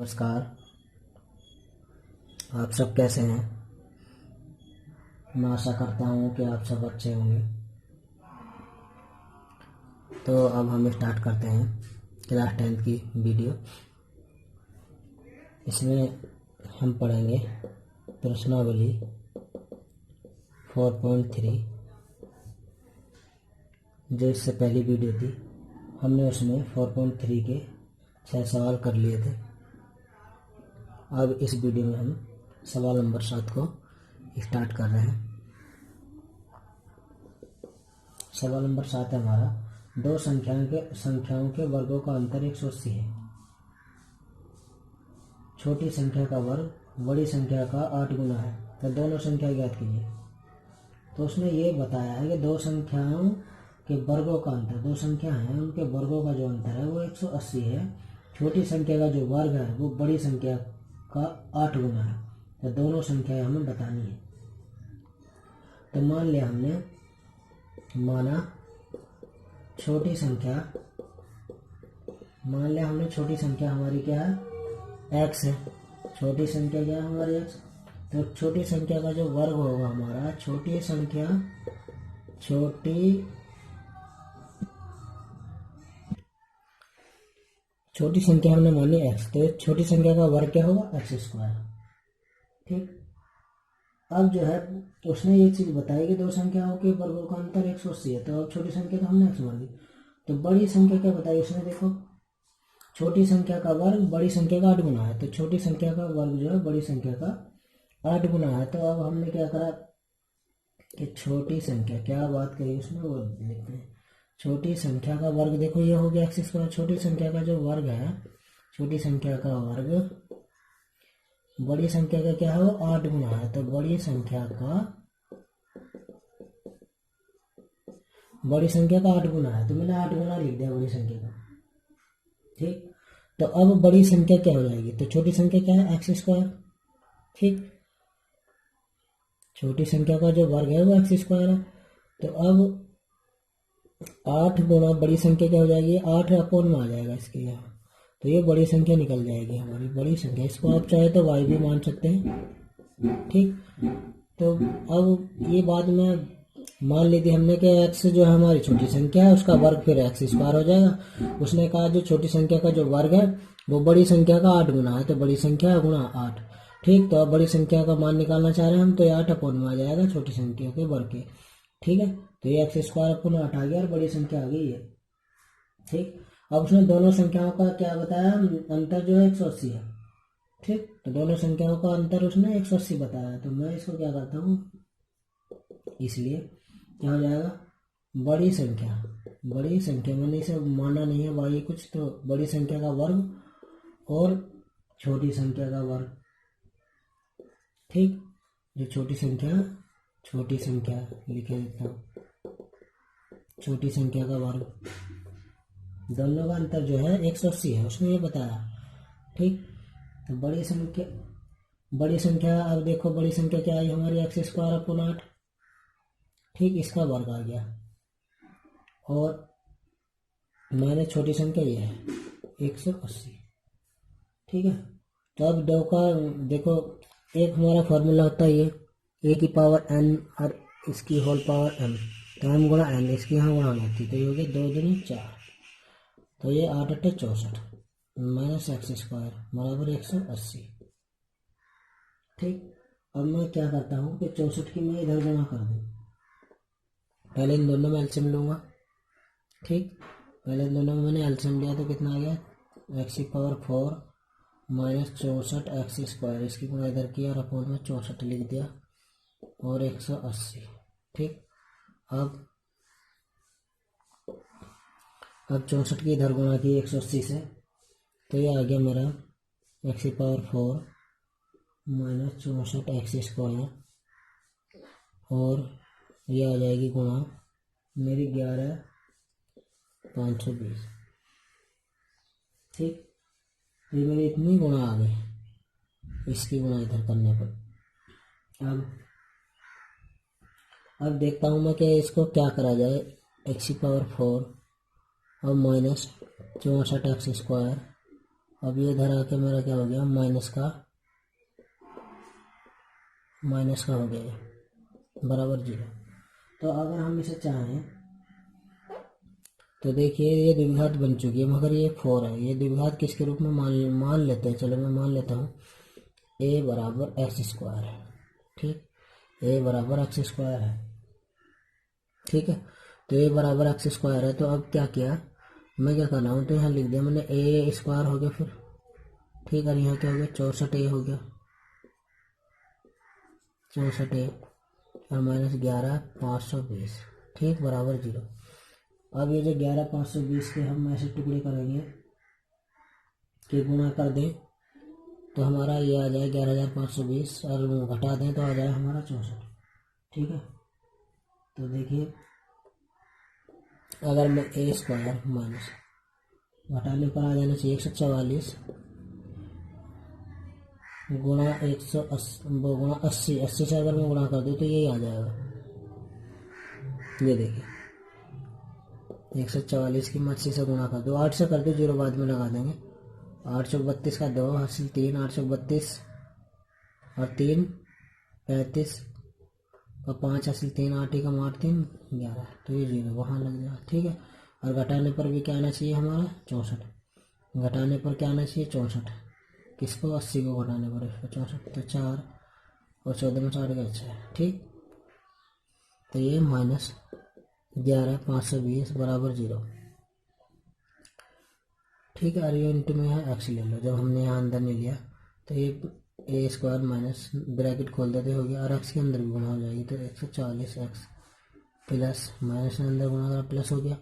नमस्कार। आप सब कैसे हैं? मैं आशा करता हूँ कि आप सब अच्छे होंगे। तो अब हम स्टार्ट करते हैं क्लास 10 की वीडियो। इसमें हम पढ़ेंगे प्रश्नावली 4.3। जो इससे पहली वीडियो थी हमने उसमें 4.3 के 6 सवाल कर लिए थे। अब इस वीडियो में हम सवाल नंबर 7 को स्टार्ट कर रहे हैं। सवाल नंबर 7 है हमारा, दो संख्याओं के वर्गों का अंतर 180 है। छोटी संख्या का वर्ग बड़ी संख्या का 8 गुना है, तो दोनों संख्या ज्ञात कीजिए। तो उसने ये बताया है कि दो संख्याओं के वर्गों का अंतर, दो संख्या हैं उनके वर्गों का जो अंतर है वो 180 है। छोटी संख्या का जो वर्ग है वो बड़ी संख्या का 8 गुना है, तो दोनों संख्याएं हमें बतानी है। तो मान लिया हमने, माना छोटी संख्या, मान लिया हमने छोटी संख्या हमारी क्या है, x है। छोटी संख्या क्या है हमारी, x। तो छोटी संख्या का जो वर्ग होगा हमारा, छोटी संख्या हमने मानी x, तो छोटी संख्या का वर्ग क्या होगा, x²। ठीक। अब जो है उसने ये चीज बताई कि दो संख्याओं के वर्गों का अंतर 180 है, तो अब छोटी संख्या का हमने x मान ली। तो बड़ी संख्या क्या बताई उसने, देखो छोटी संख्या का वर्ग बड़ी संख्या का 8 गुना है, तो छोटी संख्या का वर्ग जो है बड़ी संख्या का 8 गुना है। तो अब हमने क्या करा कि छोटी संख्या, क्या बात कही उसमें वो लिखते हैं। छोटी संख्या का वर्ग देखो ये हो गया x²। छोटी संख्या का जो वर्ग है, छोटी संख्या का वर्ग बड़ी संख्या का क्या है, 8 गुना है, तो बड़ी संख्या का 8 गुना है, तो मैंने 8 गुना लिख दिया बड़ी संख्या का। ठीक। तो अब बड़ी संख्या क्या हो जाएगी, तो छोटी संख्या क्या है, x²। ठीक। छोटी संख्या का जो वर्ग है वो x² है। तो अब 8 गुना बड़ी संख्या क्या हो जाएगी, 8 अपोन में आ जाएगा इसके यहाँ, तो ये बड़ी संख्या निकल जाएगी हमारी बड़ी संख्या। इसको आप चाहे तो y भी मान सकते हैं। ठीक। तो अब ये बाद में मान ली थी हमने कि x जो है हमारी छोटी संख्या है, उसका वर्ग फिर x² हो जाएगा। उसने कहा जो छोटी संख्या का जो वर्ग है वो बड़ी संख्या का 8 गुना है, तो बड़ी संख्या गुना 8। ठीक। तो अब बड़ी संख्या का मान निकालना चाह रहे हैं हम, तो ये 8 अपोन में आ जाएगा छोटी संख्या के वर्ग के। ठीक है, तो ये x² अपोन 8 आ गया और बड़ी संख्या आ गई है। ठीक। अब उसने दोनों संख्याओं का क्या बताया, अंतर जो है 180 है। ठीक। तो दोनों संख्याओं का अंतर उसने 180 बताया, तो मैं इसको क्या करता हूँ, इसलिए क्या हो जाएगा, बड़ी संख्या मैंने इसे माना नहीं है वाई कुछ, तो बड़ी संख्या का वर्ग और छोटी संख्या का वर्ग। ठीक। जो छोटी संख्या लिखे देता हूँ, छोटी संख्या का वर्ग, दोनों का अंतर जो है 180 है, उसने ये बताया। ठीक। तो बड़ी संख्या अब देखो बड़ी संख्या क्या आई हमारी, x² अपोन 8। ठीक। इसका वर्ग आ गया, और मैंने छोटी संख्या ये है 180। ठीक है। तो अब दो का देखो, एक हमारा फॉर्मूला होता है ये a की पावर n और इसकी होल पावर m, तो m गुणा n, इसकी यहाँ गुणा होती है, तो ये हो गया 2 दूनी 4, तो ये 8 8 64 माइनस x² बराबर 180। ठीक। अब मैं क्या करता हूँ कि 64 की मैं इधर गुणा कर दूँ, पहले इन दोनों में एलसीएम लूँगा। ठीक। पहले इन दोनों में मैंने एलसीएम लिया तो कितना आ गया, x⁴ माइनस 64 x², इसकी गुणा इधर किया और अपोन में 64 लिख दिया और 180। ठीक। अब 64 की इधर गुणा की 180 से, तो ये आ गया मेरा x⁴ माइनस 64 x², और ये आ जाएगी गुणा मेरी 11 520। ठीक। ये मेरी इतनी गुणा आ गई, इसकी गुणा इधर करने पर। अब देखता हूँ मैं कि इसको क्या करा जाए, x⁴ और माइनस 64 x² अब ये इधर आके मेरा क्या हो गया, माइनस का हो गया ये, बराबर 0। तो अगर हम इसे चाहें तो देखिए ये द्विघात बन चुकी है, मगर ये 4 है। ये द्विघात किसके रूप में मान लेते हैं, चलो मैं मान लेता हूँ a बराबर x² है। ठीक, a बराबर x² है। ठीक है, तो a बराबर x² है। तो अब क्या किया, मैं क्या कर रहा हूँ, तो यहाँ लिख दिया मैंने a² हो गया फिर। ठीक है, यहाँ क्या हो गया, 64a हो गया, 64a और -11 520। ठीक, बराबर 0। अब ये जो 11 520 के हम ऐसे टुकड़े करेंगे कि गुणा कर दें तो हमारा ये आ जाए 11,520 और घटा दें तो आ जाए हमारा 64। ठीक है, तो देखिए अगर मैं a² माइनस घटाने पर आ जाना चाहिए 144 गुणा 80 से अगर मैं गुणा कर दूँ तो यही आ जाएगा। ये देखिए 144 की मैं 80 से गुणा कर दो, 8 से कर दो, 0 बाद में लगा देंगे। 832 का 2 हासिल 3, 832 और 3 35 और 5 हासिल 3, 8 ही कम 8 3 11, तो ये 0 वहाँ लग जाएगा। ठीक है, और घटाने पर भी क्या आना चाहिए हमारा 64, घटाने पर क्या आना चाहिए 64, किसको 80 को घटाने पर 64, तो 4 और 14 में 4 का 6। ठीक, तो ये -11 520 बराबर 0। ठीक है, और ये इंटू में यहाँ एक्स ले लो, जब हमने यहाँ अंदर नहीं लिया तो ये a² माइनस ब्रैकेट खोल देते हो गया और एक्स के अंदर भी गुणा हो जाएगी, तो 140 एक्स प्लस माइनस के अंदर गुणा करा प्लस हो गया,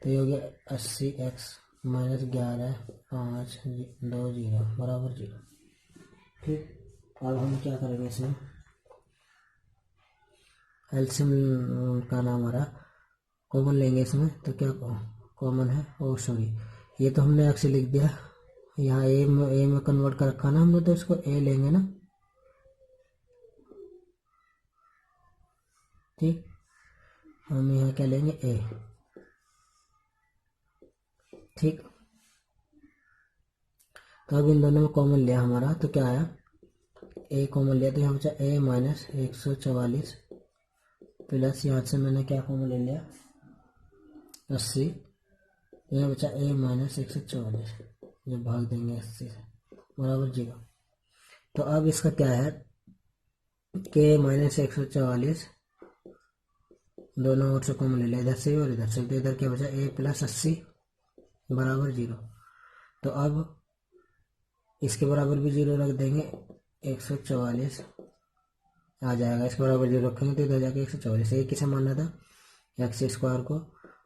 तो ये हो गया 80 एक्स -11 5 2 0 बराबर 0। ठीक, अब हम क्या करेंगे, इसमें एलसीएम का नाम हमारा कॉमन लेंगे इसमें, तो क्या कॉमन है, ओ सॉरी ये तो हमने एक्स लिख दिया, यहाँ ए में कन्वर्ट कर रखा ना हमने, तो इसको ए लेंगे ना। ठीक, हम यहाँ क्या लेंगे ए। ठीक, तो अब इन दोनों में कॉमन लिया हमारा, तो क्या आया, ए कॉमन लिया तो यहाँ बचा a माइनस 144 प्लस यहाँ से मैंने क्या कॉमन ले लिया 80, यहाँ बचा a माइनस 144, ये भाग देंगे 80 से बराबर 0। तो अब इसका क्या है k माइनस 144 दोनों ओर से कॉमन ले लिया, इधर से और इधर से, तो इधर क्या बचा a प्लस 80 बराबर 0। तो अब इसके बराबर भी 0 रख देंगे, 144 आ जाएगा, इसके बराबर 0 रखेंगे तो इधर जाके 144, ये किसे मानना था x² को,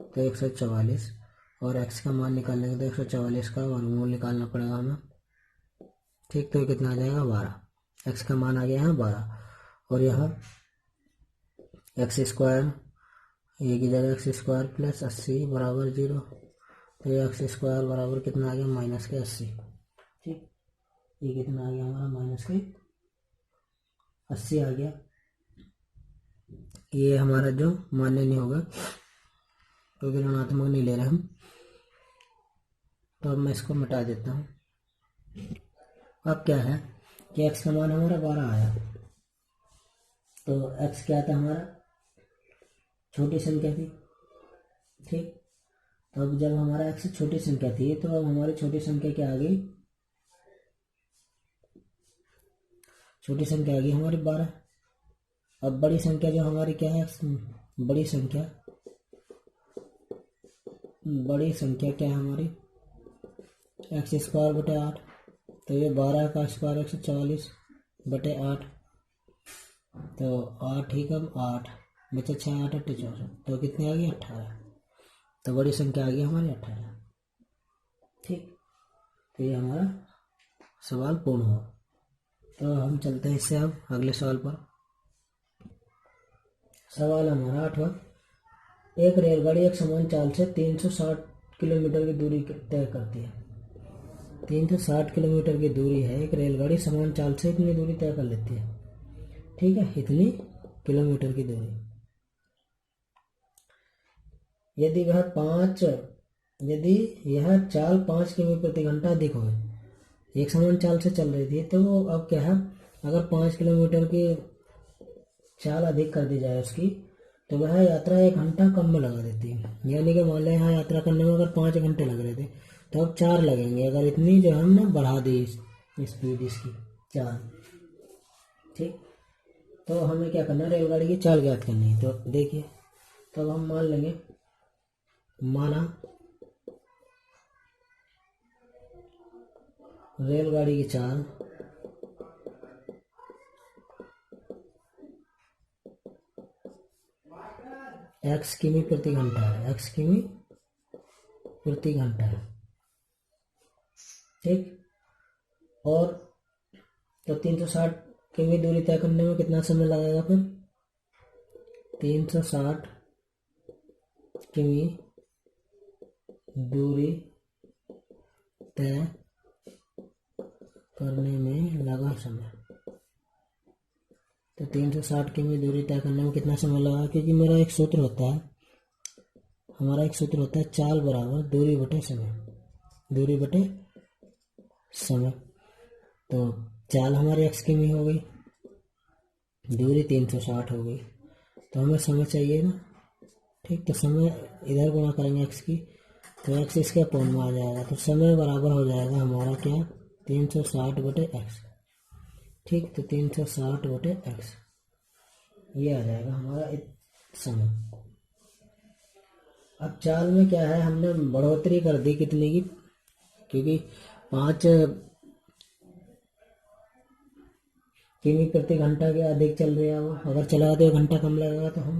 तो 144 और x का मान निकाल लेंगे तो 144 का वर्गमूल निकालना पड़ेगा हमें। ठीक, तो कितना आ जाएगा 12, x का मान आ गया यहाँ 12 और यहाँ x² ये की जगह x² प्लस 80 बराबर 0, तो ये x² बराबर कितना आ गया -80। ठीक, ये कितना आ गया हमारा -80 आ गया, ये हमारा जो मान्य नहीं होगा क्योंकि तो ऋणात्मक नहीं ले रहे हम, तो अब मैं इसको मिटा देता हूँ। अब क्या है कि x का मान हमारा 12 आया, तो x क्या था हमारा छोटी संख्या थी। ठीक, तो अब जब हमारा x छोटी संख्या थी तो अब हमारी छोटी संख्या क्या आ गई, छोटी संख्या आ गई हमारी 12। अब बड़ी संख्या जो हमारी क्या है, बड़ी संख्या क्या है हमारी x² बटे 8, तो ये 12 का स्क्वायर 144 बटे 8, तो 8 ही कम 8 बचे 6 8 64, तो कितनी आ गई 18, तो बड़ी संख्या आ गई हमारी 18। ठीक, तो ये हमारा सवाल पूर्ण हुआ। तो हम चलते हैं इससे अब अगले सवाल पर। सवाल हमारा 8वां, एक रेलगाड़ी एक समान चाल से 360 किलोमीटर की दूरी तय करती है। 360 किलोमीटर की दूरी है, एक रेलगाड़ी समान चाल से इतनी दूरी तय कर लेती है। ठीक है, इतनी किलोमीटर की दूरी, यदि यह चाल 5 किमी प्रति घंटा अधिक हो एक समान चाल से चल रही थी। तो वो अब क्या है, अगर 5 किलोमीटर की चाल अधिक कर दी जाए उसकी, तो वह यात्रा 1 घंटा कम में लगा देती है। यानी कि मान लें यहाँ यात्रा करने में अगर 5 घंटे लग रहे थे, तो अब 4 लगेंगे, अगर इतनी जो है हमने बढ़ा दी स्पीड इसकी 4। ठीक, तो हमें क्या करना है, रेलगाड़ी की चाल ज्ञात करनी है। तो देखिए, तो अब हम मान लेंगे, माना रेलगाड़ी की चाल x किमी प्रति घंटा है, x किमी प्रति घंटा है। ठीक, और तो 360 किमी दूरी तय करने में कितना समय लगेगा फिर, 360 किमी दूरी तय करने में लगा समय। तो 360 किमी दूरी तय करने में कितना समय लगा, क्योंकि मेरा एक सूत्र होता है, हमारा एक सूत्र होता है चाल बराबर दूरी बटे समय, दूरी बटे समय। तो चाल हमारी x किमी हो गई, दूरी 360 हो गई, तो हमें समय चाहिए ना। ठीक, तो समय इधर गुणा करेंगे x की, तो x इसके अपोन में आ जाएगा, तो समय बराबर हो जाएगा हमारा क्या, 360 बटे x। ठीक, तो 360 बटे x ये आ जाएगा हमारा समय। अब चाल में क्या है, हमने बढ़ोतरी कर दी कितने की, क्योंकि 5 किमी प्रति घंटा के अधिक चल रहा है वो, अगर चला तो 1 घंटा कम लगेगा। तो हम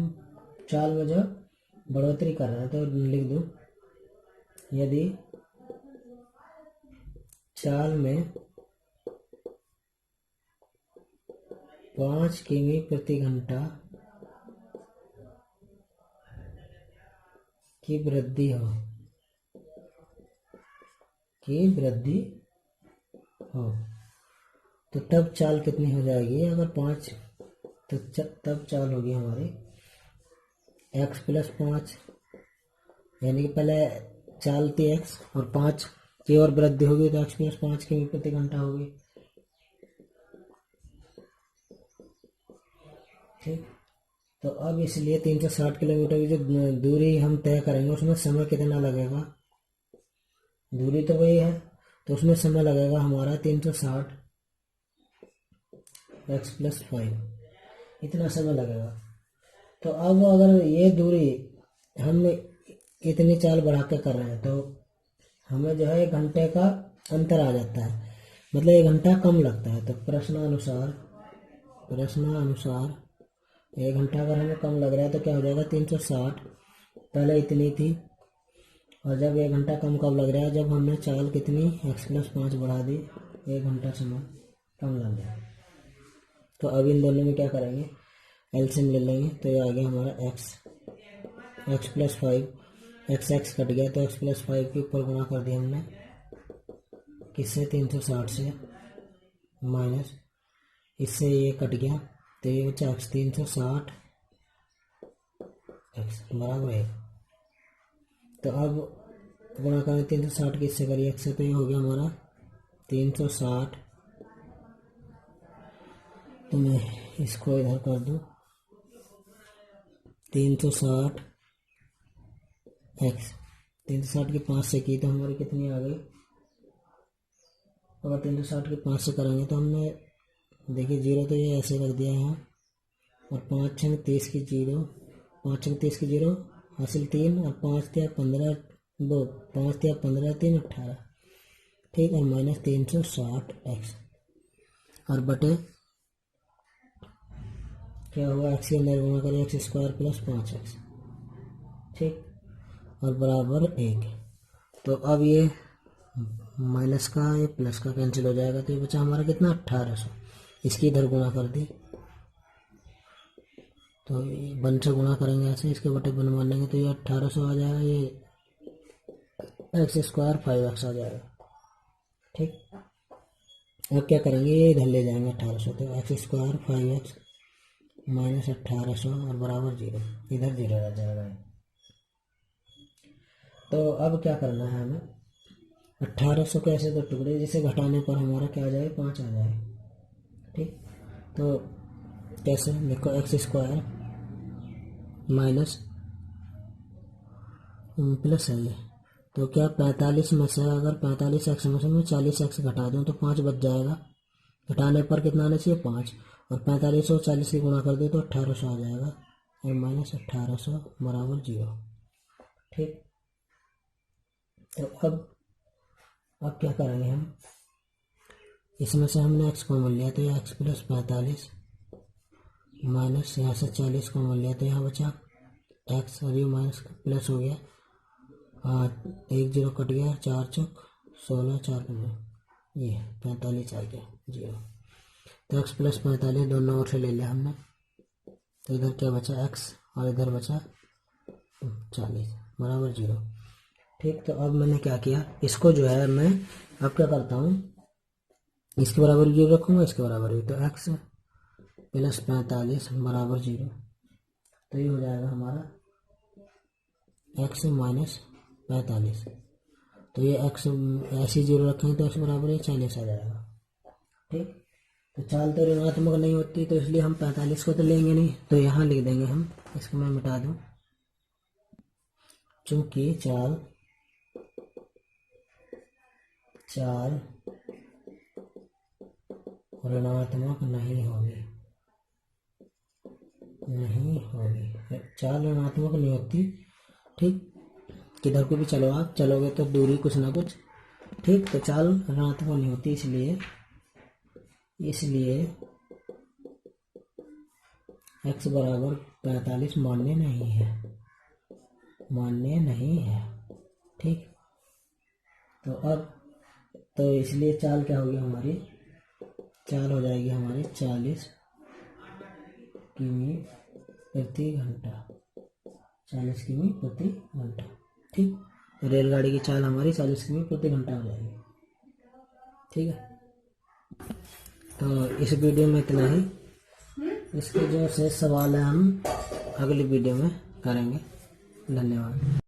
चाल में जो बढ़ोतरी कर रहे हैं, तो लिख दूं, यदि चाल में 5 किमी प्रति घंटा की वृद्धि हो, तो तब चाल कितनी हो जाएगी, अगर 5, तो तब चाल होगी हमारी x+5, यानी कि पहले चाल थी x और 5 की और वृद्धि होगी, तो x+5 किमी प्रति घंटा होगी। ठीक, तो अब इसलिए 360 किलोमीटर की जो दूरी हम तय करेंगे, उसमें समय कितना लगेगा, दूरी तो वही है, तो उसमें समय लगेगा हमारा 360 x+5, इतना समय लगेगा। तो अब अगर ये दूरी हम इतनी चाल बढ़ा के कर रहे हैं, तो हमें जो है 1 घंटे का अंतर आ जाता है, मतलब 1 घंटा कम लगता है। तो प्रश्नानुसार 1 घंटा अगर हमें कम लग रहा है, तो क्या हो जाएगा, 360 पहले इतनी थी, और जब 1 घंटा कम कब लग रहा है, जब हमने चाल कितनी x+5 बढ़ा दी, 1 घंटा समय कम लग गया। तो अब इन दोनों में क्या करेंगे, एलसीएम ले लेंगे, तो ये आ गया हमारा x+5, x कट गया, तो x+5 के ऊपर गुणा कर दिया हमने किससे, 360 से, माइनस इससे ये कट गया, तो ये बचा x, 360 x बराबर 1। तो अब गुणा करें 360 की इससे करिए x से, तो ये हो गया हमारा 360, तो मैं इसको इधर कर दूं, 360 x, 360 की 5 से की, तो हमारी कितनी आ गई, अगर 360 की 5 से करेंगे, तो हमने देखिए 0 तो ये ऐसे रख दिया है, और 5 6 30 की 0, 5 6 30 की 0 हासिल 3, और 5 3 15 2, 5 3 15 3 18। ठीक, और माइनस 360 x, और बटे क्या हुआ, x के अंदर गुणा करें x² + 5x। ठीक, और बराबर 1। तो अब ये माइनस का ये प्लस का कैंसिल हो जाएगा, तो ये बचा हमारा कितना, 1800। इसकी इधर गुणा कर दी, तो 1 से गुणा करेंगे ऐसे, इसके बटे 1 मानेंगे, तो ये 1800 आ जाएगा, ये x² 5x आ जाएगा। ठीक, अब क्या करेंगे, ये इधर ले जाएंगे 1800, तो x² 5x माइनस 1800 और बराबर 0, इधर 0 रह जाएगा। तो अब क्या करना है हमें, 1800 के ऐसे दो टुकड़े जिसे घटाने पर हमारा क्या आ जाए, 5 आ जाए। ठीक, तो कैसे देखो, एक्स स्क्वायर माइनस प्लस है ये, तो क्या 45 में से अगर 45 एक्स में से मैं 40 एक्स घटा दूँ तो 5 बच जाएगा। घटाने पर कितना आना चाहिए, 5, और 45 और 40 की गुणा कर दे तो 1800 आ जाएगा, और माइनस 1800 बराबर 0। ठीक, तो अब क्या करेंगे हम, इसमें से हमने x कॉमन लिया तो यह x प्लस 45 माइनस यहाँ से 40 कॉमन लिया तो यहाँ बचा x, और ये माइनस प्लस हो गया, हाँ 1 0 कट गया, 4 चौक 16, 4 ये 45 आ गया 0। तो x प्लस 45 दोनों ओर से ले लिया हमने, तो इधर क्या बचा x और इधर बचा 40 बराबर 0। ठीक, तो अब मैंने क्या किया, इसको जो है मैं अब क्या करता हूँ, इसके बराबर 0 रखूँगा, इसके बराबर भी, तो x प्लस 45 बराबर 0, तो ये हो जाएगा हमारा x माइनस 45, तो ये x ऐसे 0 रखेंगे तो x बराबर ये 40 आ जाएगा। ठीक, तो चाल तो ऋणात्मक नहीं होती, तो इसलिए हम 45 को तो लेंगे नहीं, तो यहाँ लिख देंगे हम, इसको मैं मिटा दूँ, चूंकि चाल ऋणात्मक नहीं होगी, चाल ऋणात्मक नहीं होती। ठीक, किधर को भी चलो, आप चलोगे तो दूरी कुछ ना कुछ। ठीक, तो चाल ऋणात्मक नहीं होती, इसलिए x बराबर 45 मान्य नहीं है। ठीक, तो अब तो इसलिए चाल क्या होगी हमारी, चाल हो जाएगी हमारी 40 किमी प्रति घंटा, 40 किमी प्रति घंटा। ठीक, तो रेलगाड़ी की चाल हमारी 40 किमी प्रति घंटा हो जाएगी। ठीक है, तो इस वीडियो में इतना ही, इसके जो शेष सवाल है हम अगली वीडियो में करेंगे। धन्यवाद।